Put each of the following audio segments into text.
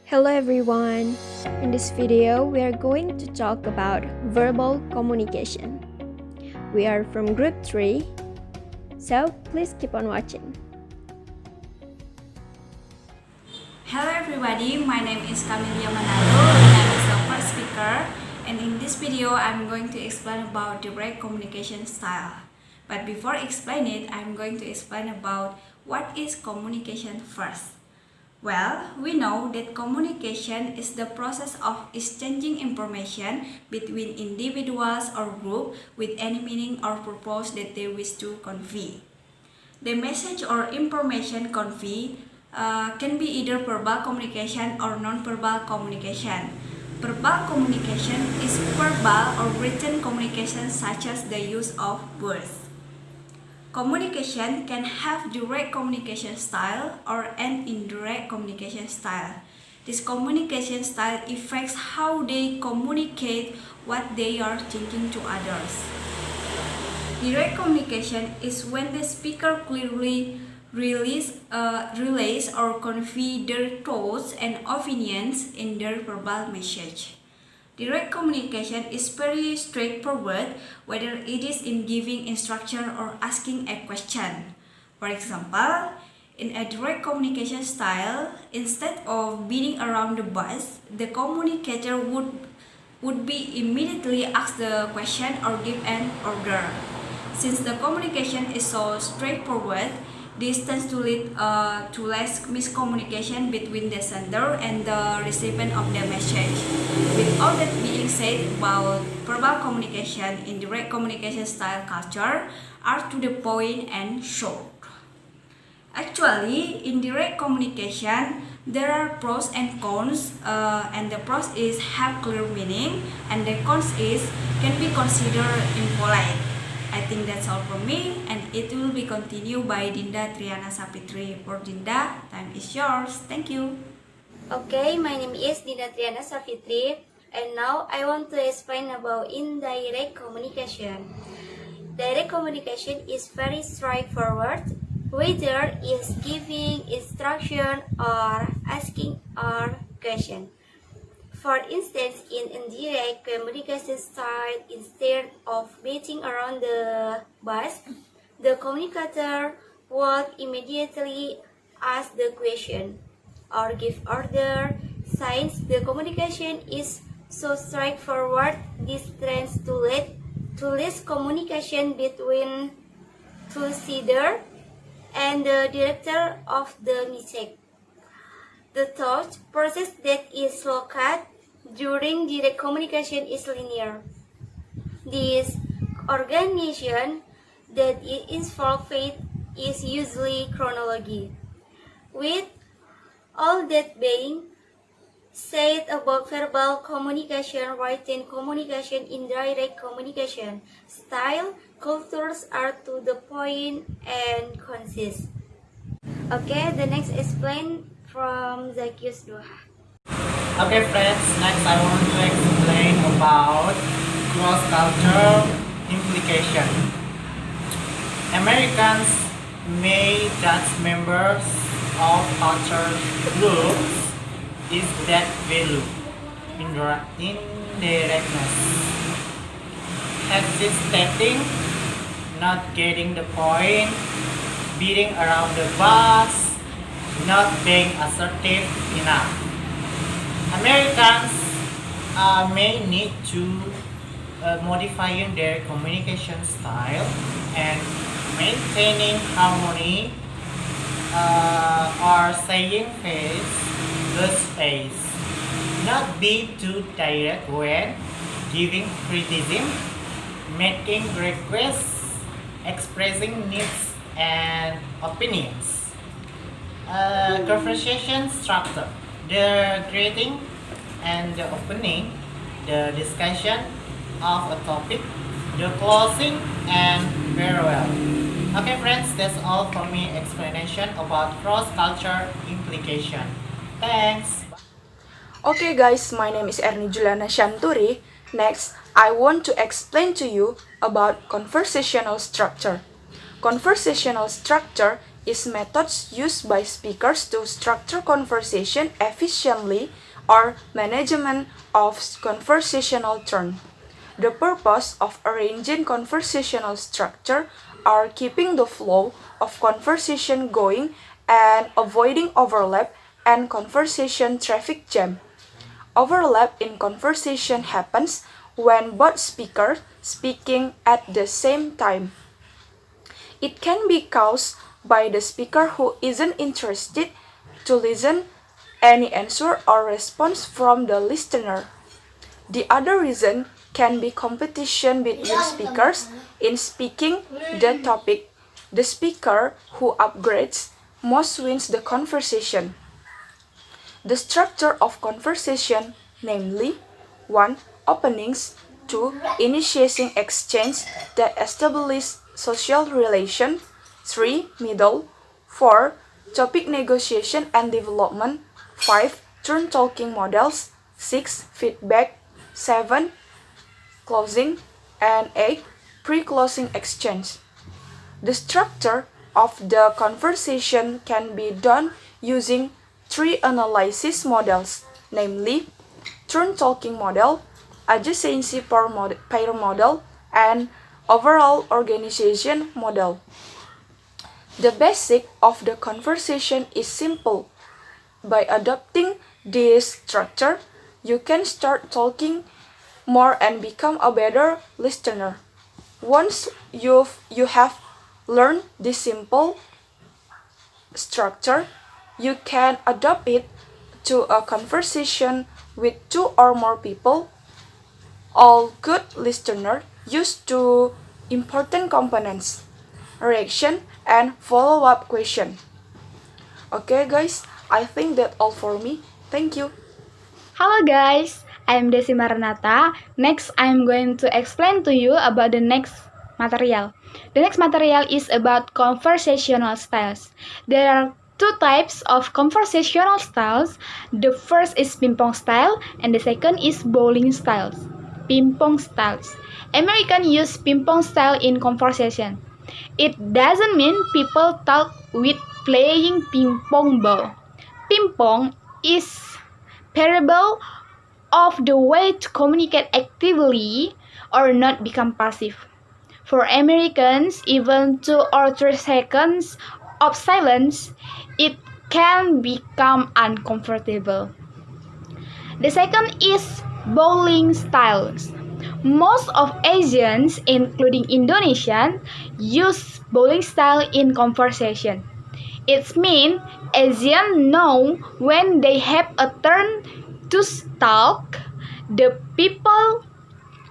Hello everyone! In this video, we are going to talk about verbal communication. We are from group 3, so please keep on watching. Hello everybody, my name is Camelia Manado and I am the first speaker, and in this video I'm going to explain about direct communication style. But before explain it, I'm going to explain about what is communication first. Well, we know that communication is the process of exchanging information between individuals or groups with any meaning or purpose that they wish to convey. The message or information conveyed can be either verbal communication or non-verbal communication. Verbal communication is verbal or written communication such as the use of words. Communication can have direct communication style or an indirect communication style. This communication style affects how they communicate what they are thinking to others. Direct communication is when the speaker clearly relays or conveys their thoughts and opinions in their verbal message. Direct communication is very straightforward, whether it is in giving instruction or asking a question. For example, in a direct communication style, instead of beating around the bush, the communicator would be immediately ask the question or give an order. Since the communication is so straightforward, this tends to lead to less miscommunication between the sender and the recipient of the message. With all that being said about verbal communication, indirect communication style culture are to the point and short. Actually, in direct communication, there are pros and cons, and the pros is have clear meaning, and the cons is can be considered impolite. I think that's all from me, and it will be continued by Dinda Triana Sapitri. For Dinda, time is yours. Thank you. Okay, my name is Dinda Triana Sapitri, and now I want to explain about indirect communication. Direct communication is very straightforward, whether it's giving instruction or asking a question. For instance, in indirect communication style, instead of beating around the bush, the communicator would immediately ask the question or give order. Since the communication is so straightforward, this tends to lead to less communication between the sender and the director of the message. The thought process that is located during direct communication is linear. This organization that is involved is usually chronology. With all that being said about verbal communication, written communication, indirect communication, style, cultures are to the point and concise. Okay, the next explain from Zakius Doha. Okay friends, next I want to explain about cross-cultural implication. Americans may judge members of cultural groups is that value, indirectness, hesitating, not getting the point, beating around the bush, not being assertive enough. Americans may need to modifying their communication style and maintaining harmony or saying face the space. Not be too direct when giving criticism, making requests, expressing needs and opinions. Conversation structure. The creating and the opening, the discussion of a topic, the closing and farewell. Okay friends, that's all for me explanation about cross-culture implication. Thanks. Okay guys, my name is Erni Juliana Shanturi. Next, I want to explain to you about conversational structure. Conversational structure is methods used by speakers to structure conversation efficiently or management of conversational turn. The purpose of arranging conversational structure are keeping the flow of conversation going and avoiding overlap and conversation traffic jam. Overlap in conversation happens when both speakers speaking at the same time. It can be caused by the speaker who isn't interested to listen any answer or response from the listener. The other reason can be competition between speakers in speaking the topic. The speaker who upgrades most wins the conversation. The structure of conversation, namely 1. Openings, 2. Initiating exchange that establish social relation, 3. Middle, 4. Topic negotiation and development, 5. Turn talking models, 6. Feedback, 7. Closing, and 8. Pre-closing exchange. The structure of the conversation can be done using 3 analysis models, namely turn talking model, adjacency pair model, and overall organization model. The basic of the conversation is simple. By adopting this structure, you can start talking more and become a better listener. Once you have learned this simple structure, you can adopt it to a conversation with 2 or more people. All good listeners used to important components, reaction, and follow-up question. Okay guys, I think that's all for me. Thank you. Hello guys, I'm Desi Maranata. Next, I'm going to explain to you about the next material. The next material is about conversational styles. There are 2 types of conversational styles. The first is ping-pong style and the second is bowling styles. Ping-pong styles. Americans use ping-pong style in conversation. It doesn't mean people talk with playing ping-pong ball. Ping-pong is parable of the way to communicate actively or not become passive. For Americans, even 2 or 3 seconds of silence, it can become uncomfortable. The second is bowling styles. Most of Asians, including Indonesians, use bowling style in conversation. It means Asians know when they have a turn to talk. The people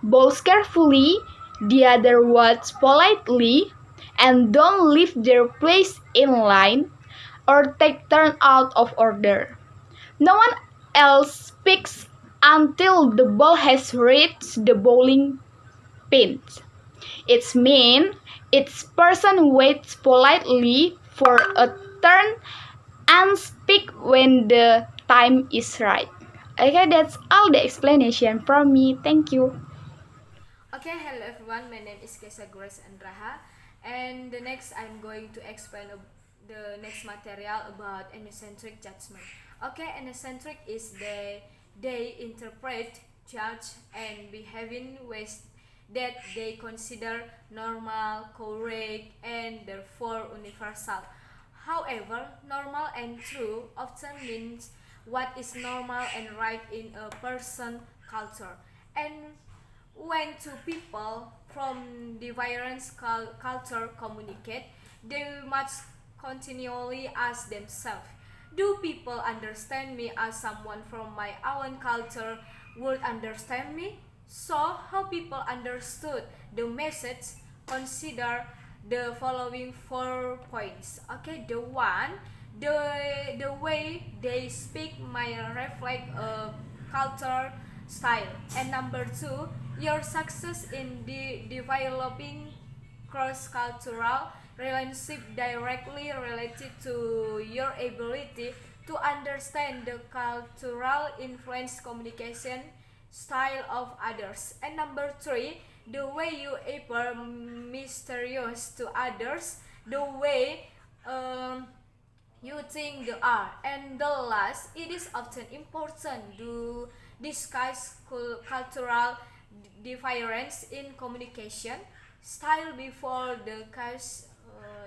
bow carefully, the other words politely, and don't leave their place in line or take turn out of order. No one else speaks until the ball has reached the bowling pin. It means each person waits politely for a turn and speak when the time is right. Okay, that's all the explanation from me. Thank you. Okay, hello everyone. My name is Kesa Grace Andraha, and the next I'm going to explain the next material about enocentric judgment. Okay, enocentric is they interpret, judge, and behave in ways that they consider normal, correct, and therefore universal. However, normal and true often means what is normal and right in a person's culture. And when 2 people from different culture communicate, they must continually ask themselves, do people understand me as someone from my own culture would understand me? So, how people understood the message, consider the following 4 points. Okay, the way they speak might reflect a culture style. And number 2, your success in developing cross-cultural relationship directly related to your ability to understand the cultural influence communication style of others. And number 3, the way you appear mysterious to others, the way you think they are. And the last, it is often important to discuss cultural difference in communication style before the cause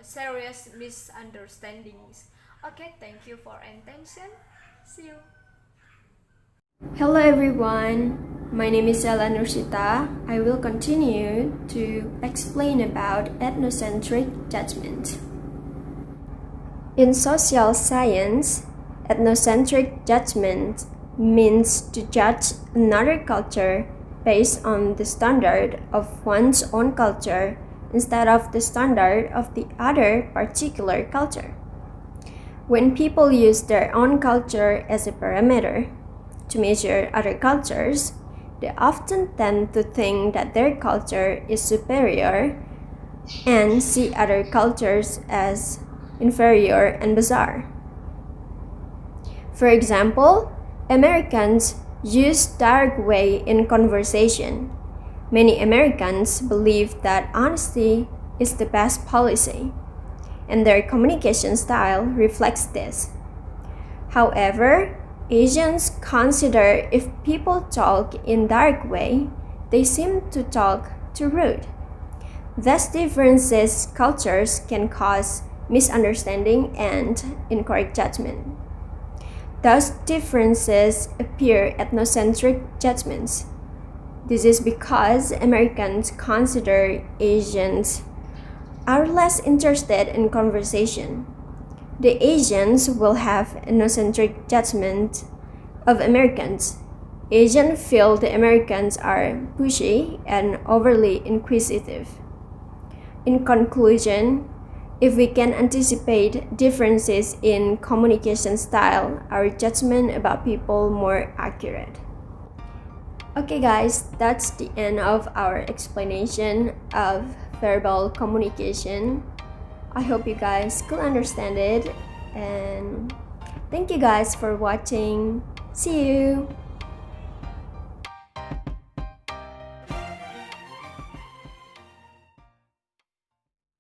serious misunderstandings. Okay, thank you for attention. See you. Hello everyone, my name is Ella Nursita. I will continue to explain about ethnocentric judgment. In social science, ethnocentric judgment means to judge another culture based on the standard of one's own culture instead of the standard of the other particular culture. When people use their own culture as a parameter to measure other cultures, they often tend to think that their culture is superior and see other cultures as inferior and bizarre. For example, Americans use direct way in conversation. Many Americans believe that honesty is the best policy, and their communication style reflects this. However, Asians consider if people talk in direct way, they seem to talk too rude. Thus differences cultures can cause misunderstanding and incorrect judgment. Thus differences appear ethnocentric judgments. This is because Americans consider Asians are less interested in conversation. The Asians will have ethnocentric judgment of Americans. Asians feel the Americans are pushy and overly inquisitive. In conclusion, if we can anticipate differences in communication style, our judgment about people more accurate. Okay guys, that's the end of our explanation of verbal communication. I hope you guys could understand it, and thank you guys for watching. See you!